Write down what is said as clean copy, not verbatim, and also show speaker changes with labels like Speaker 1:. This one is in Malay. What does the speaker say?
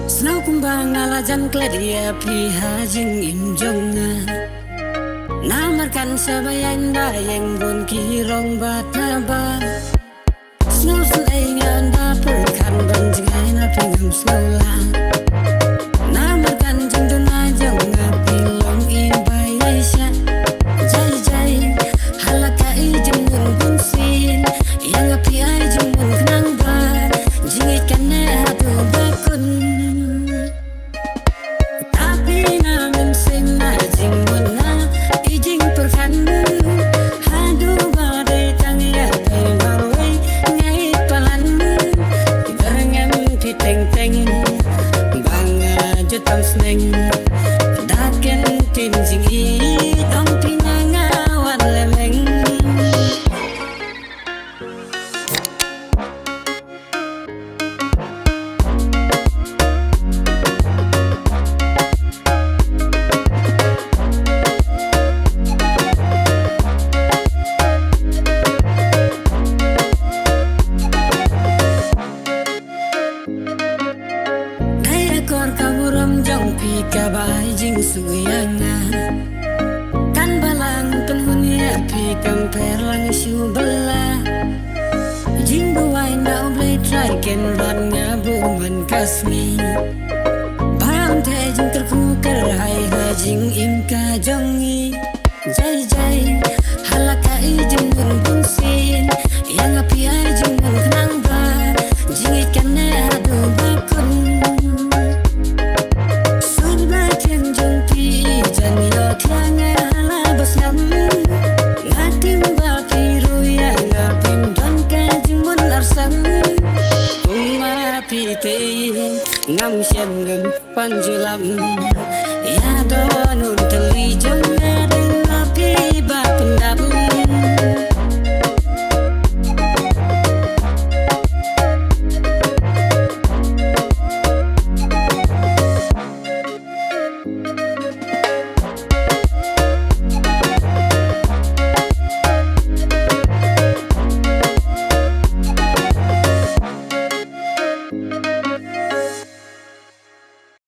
Speaker 1: Snow kumbang alajan kledia piha jing injonga Namarkan sabayan bayang bun kirong bataba Snow selaingan dapurkan banjingai na pingam snola Namarkan jendun ajong ngapilong ibayay siya Jai jai halakai jemun bunsin Yang api ay jemun kenang ba Jingit kan hatu bakun Tapi namin sing na jemun na Ijing perkan Hadu badai tang ya Marway ngay palan Berengem piteng teng Banga jutam sneng Daken tinjing i Tong pinangawan lemeng Ekor kaburam jong pika bai jing suyanga Kan balang penhunia pikam perlang syubela Jing buai na oblay try ken ran ngabungan kasmi Bam te jing terkuker hai hajing imka jongi Jai jai halakai jemun bunsin Yang api ay jemun kenang ba Jingit kan adu bakun ngam xem ngầm panjulam ya do nun teli jong